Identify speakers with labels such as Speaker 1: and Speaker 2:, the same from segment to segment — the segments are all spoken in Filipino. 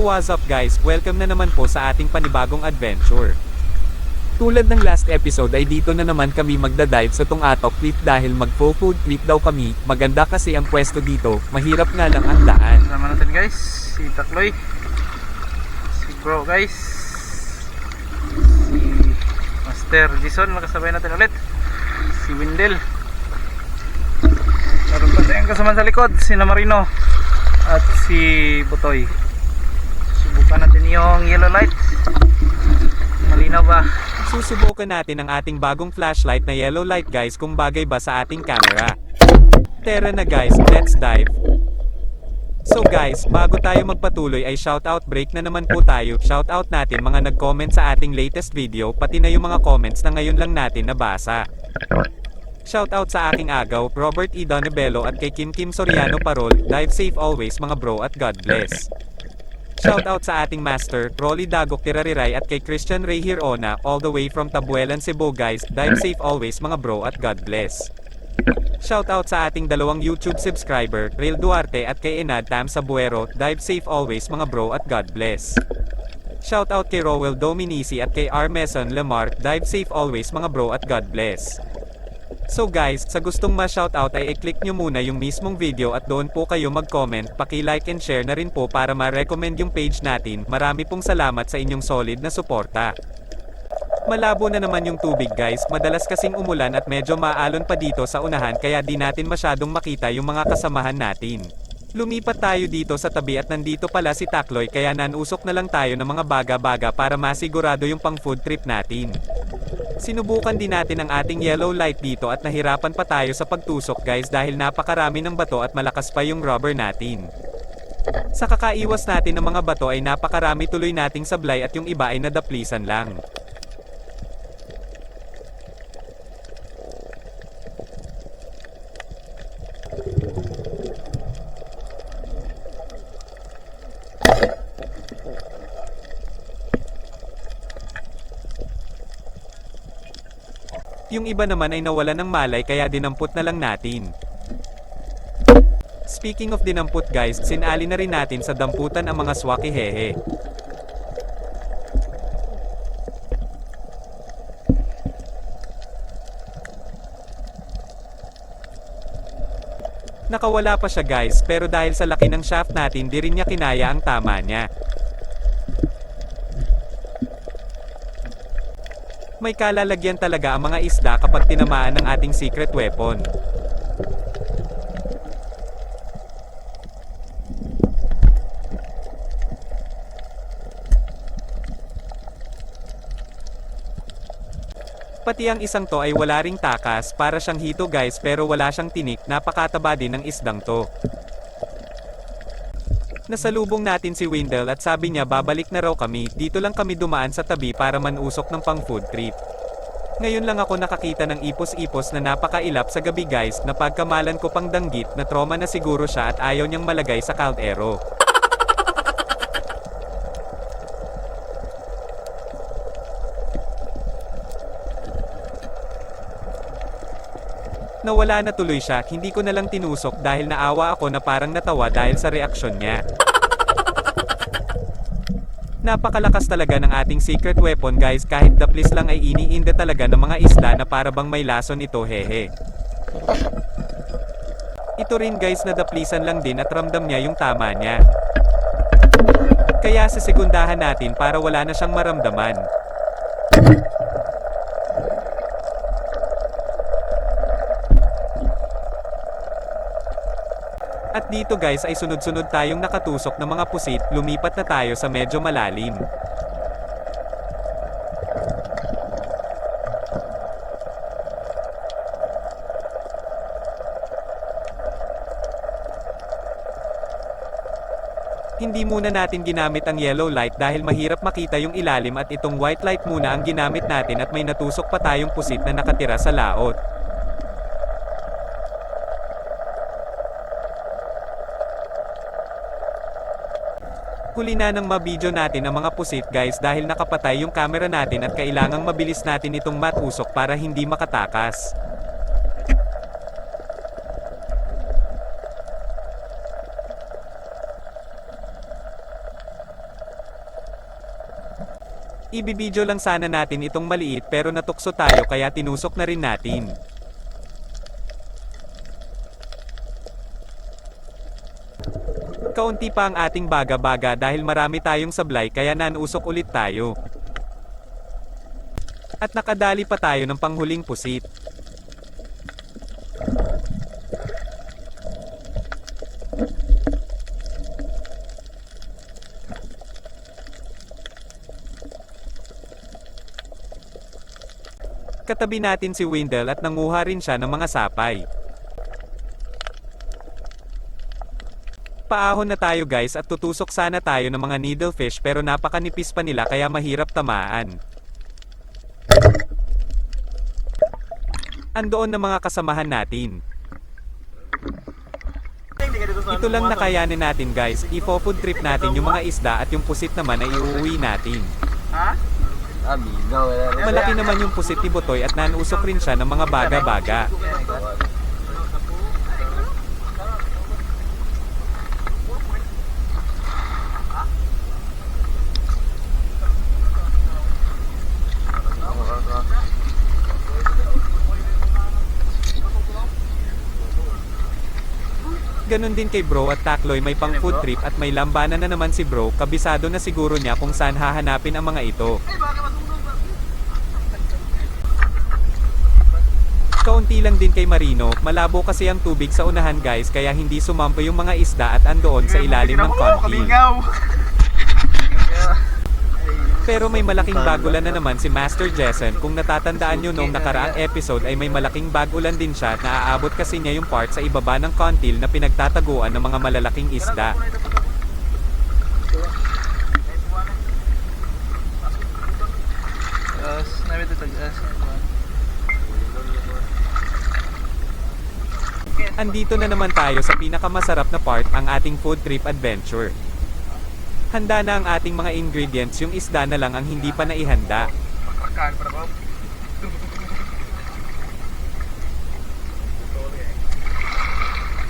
Speaker 1: what's up guys? Welcome na naman po sa ating panibagong adventure. Tulad ng last episode ay dito na naman kami magdadive sa Tungatok Cliff dahil mag-full food trip daw kami. Maganda kasi ang pwesto dito, mahirap nga lang ang daan.
Speaker 2: Sama natin guys, si Takloy, si Bro guys, si Master Jason, nakasabay natin ulit, si Windel. Meron pa tayong kasama sa likod, si Namarino at si Butoy. Subukan natin yung yellow light. Malinaw ba?
Speaker 1: Susubukan natin ang ating bagong flashlight na yellow light guys kung bagay ba sa ating camera. Tara na guys, let's dive. So guys, bago tayo magpatuloy ay shoutout break na naman po tayo. Shoutout natin mga nag-comment sa ating latest video, pati na yung mga comments na ngayon lang natin nabasa. Shoutout sa aking agaw, Robert E. Donabello at kay Kim Soriano Parol. Dive safe always mga bro at God bless. Shoutout sa ating master, Rolly Dagok Tirariray at kay Christian Ray Hirona, all the way from Tabuelan, Cebu guys. Dive safe always mga bro at God bless. Shoutout sa ating dalawang YouTube subscriber, Rail Duarte at kay Enad Tam Sabuero. Dive safe always mga bro at God bless. Shoutout kay Rowell Dominici at kay R. Meson Lamar. Dive safe always mga bro at God bless. So guys, sa gustong ma-shoutout ay i-click nyo muna yung mismong video at doon po kayo mag-comment, paki-like and share na rin po para ma-recommend yung page natin. Marami pong salamat sa inyong solid na suporta. Malabo na naman yung tubig guys, madalas kasing umulan at medyo maalon pa dito sa unahan kaya di natin masyadong makita yung mga kasamahan natin. Lumipat tayo dito sa tabi at nandito pala si Takloy kaya nanusok na lang tayo ng mga baga-baga para masigurado yung pang food trip natin. Sinubukan din natin ang ating yellow light dito at nahirapan pa tayo sa pagtusok guys dahil napakarami ng bato at malakas pa yung rubber natin. Sa kakaiwas natin ng mga bato ay napakarami tuloy nating sablay at yung iba ay nadaplisan lang. Yung iba naman ay nawala ng malay kaya dinampot na lang natin. Speaking of dinampot guys, sinali na rin natin sa damputan ang mga swaki hehe. Nakawala pa siya guys, pero dahil sa laki ng shaft natin di rin niya kinaya ang tama niya. May kalalagyan talaga ang mga isda kapag tinamaan ng ating secret weapon. Pati ang isang to ay wala ring takas, para siyang hito guys pero wala siyang tinik, napakataba din ng isdang to. Nasalubong natin si Windel at sabi niya babalik na raw kami, dito lang kami dumaan sa tabi para manusok ng pang food trip. Ngayon lang ako nakakita ng ipos-ipos na napakailap sa gabi guys, na pagkamalan ko pang danggit na trauma na siguro siya at ayaw niyang malagay sa kaldero. Nawala na tuloy siya, hindi ko na lang tinusok dahil naawa ako na parang natawa dahil sa reaksyon niya. Napakalakas talaga ng ating secret weapon guys, kahit daplis lang ay iniinda talaga ng mga isda na para bang may lason ito hehe. Ito rin guys na daplisan lang din at ramdam niya yung tama niya. Kaya sa segundahan natin para wala na siyang maramdaman. At dito guys ay sunod-sunod tayong nakatusok ng mga pusit, lumipat na tayo sa medyo malalim. Hindi muna natin ginamit ang yellow light dahil mahirap makita yung ilalim at itong white light muna ang ginamit natin at may natusok pa tayong pusit na nakatira sa laot. Huli na ng mabidyo natin ang mga pusit guys dahil nakapatay yung camera natin at kailangang mabilis natin itong matusok para hindi makatakas. Ibibidyo lang sana natin itong maliit pero natukso tayo kaya tinusok na rin natin. Kaunti pa ang ating baga-baga dahil marami tayong sablay kaya nanusok ulit tayo. At nakadali pa tayo ng panghuling pusit. Katabi natin si Wendell at nanguha rin siya ng mga sapay. Paahon na tayo guys at tutusok sana tayo ng mga needlefish pero napakanipis pa nila kaya mahirap tamaan. Andoon na mga kasamahan natin. Ito lang nakayanin natin guys, ifo-food trip natin yung mga isda at yung pusit naman ay iuwi natin. Malaki naman yung pusit ni Butoy at nanusok rin siya ng mga baga-baga. Ganon din kay bro at Takloy may pang food trip at may lambanan na naman si bro, kabisado na siguro niya kung saan hahanapin ang mga ito. Kaunti lang din kay Marino, malabo kasi ang tubig sa unahan guys kaya hindi sumampo yung mga isda at andoon sa ilalim ng konti. Pero may malaking bagulan na naman si Master Jessen. Kung natatandaan nyo noong nakaraang episode ay may malaking bagulan din siya na aabot kasi niya yung part sa ibaba ng kontil na pinagtataguan ng mga malalaking isda. Andito na naman tayo sa pinakamasarap na part, ang ating food trip adventure. Handa na ang ating mga ingredients, yung isda na lang ang hindi pa naihanda.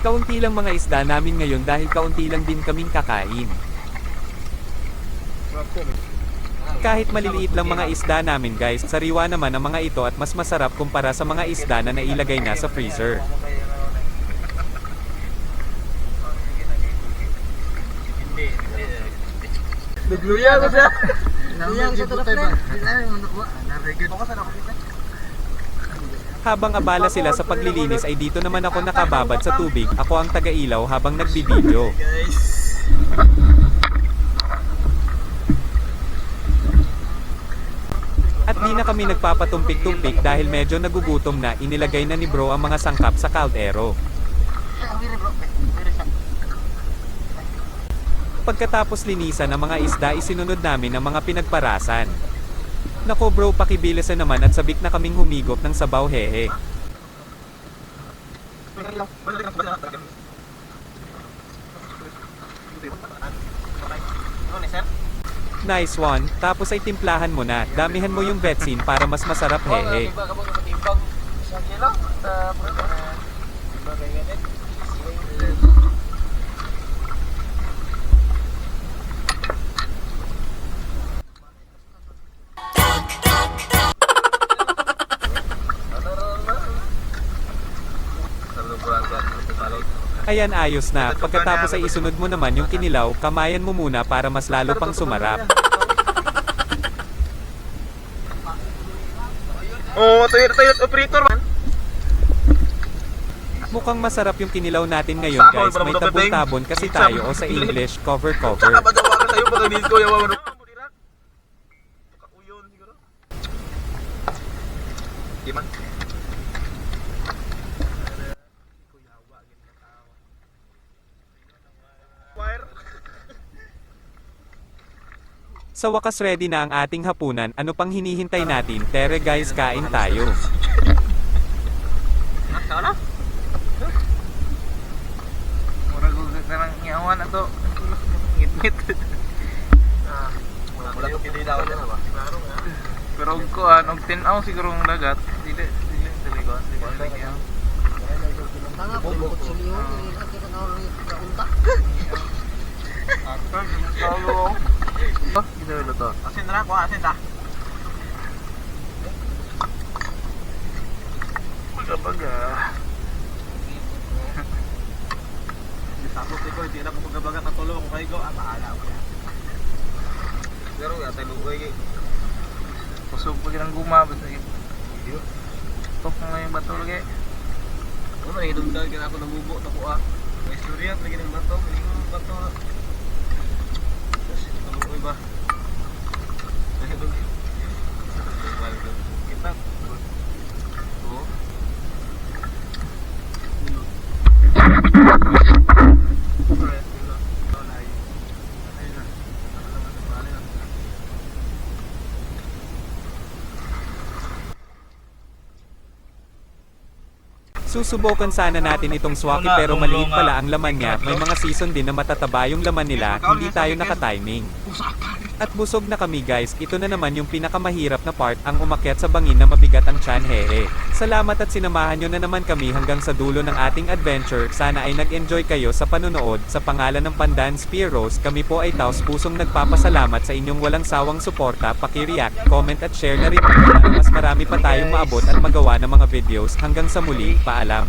Speaker 1: Kaunti lang mga isda namin ngayon dahil kaunti lang din kaming kakain. Kahit maliliit lang mga isda namin guys, sariwa naman ang mga ito at mas masarap kumpara sa mga isda na nailagay na sa freezer.
Speaker 3: Nagluya ko siya.
Speaker 4: Nagluya ko siya tulad na.
Speaker 1: Habang abala sila sa paglilinis ay dito naman ako nakababad sa tubig, ako ang taga-ilaw habang nagbibideo. At di na kami nagpapatumpik-tumpik dahil medyo nagugutom na, inilagay na ni bro ang mga sangkap sa kaldero. Pagkatapos linisan ng mga isda isinunod namin ang mga pinagparasan. Nako bro, pakibilisan naman at sabik na kaming humigop ng sabaw hehe. Nice one, tapos ay timplahan mo na, damihan mo yung vetsin para mas masarap hehe. Ayan, ayos na. Pagkatapos ay isunod mo naman yung kinilaw, kamayan mo muna para mas lalo pang sumarap.
Speaker 2: Oh, tuyot operator man.
Speaker 1: Mukhang masarap yung kinilaw natin ngayon guys, may tabon-tabon kasi tayo o sa English, cover.
Speaker 2: Bagawa ka sa'yo pag hindi ko yawa. Uyon siguro. Di man.
Speaker 1: Sa wakas ready na ang ating hapunan, ano pang hinihintay natin? Tere guys, kain tayo.
Speaker 2: Mura ko karang nyawan ato. Ngit-ngit.
Speaker 3: Wala ko kinilaw na ba?
Speaker 2: Pero ko og tinaw siguro ang dagat. Dili ko.
Speaker 4: Tanga ko yung kutsilyo. Hindi ka na unta.
Speaker 2: Ito, ito. Ito, ito. Asin na ko, asin ta. Baga.
Speaker 3: Tapos ikaw, hindi na ko pagkabaga katulong ko kayo. Paala ko yan. Pero nga, tayo lugoy kayo.
Speaker 2: Kusog pa ng guma. Tok na nga yung bato lagi.
Speaker 3: Ano, nahidumdal ka na ako nabubo. Naku may istorya, may ginang bato. May ginang bato. Tapos, nalugoy ba? Nahidumdal. Kita. Oo.
Speaker 1: Susubukan sana natin itong swaki pero maliit pala ang laman niya, may mga season din na matataba yung laman nila, hindi tayo nakatiming. At busog na kami guys, ito na naman yung pinakamahirap na part, ang umakyat sa bangin na mabigat ang tiyan hehe. Salamat at sinamahan nyo na naman kami hanggang sa dulo ng ating adventure, sana ay nag-enjoy kayo sa panonood, sa pangalan ng Pandan Spearos, kami po ay taos pusong nagpapasalamat sa inyong walang sawang suporta, paki-react, comment at share na rin para mas marami pa tayong maabot at magawa ng mga videos, hanggang sa muli, paalam.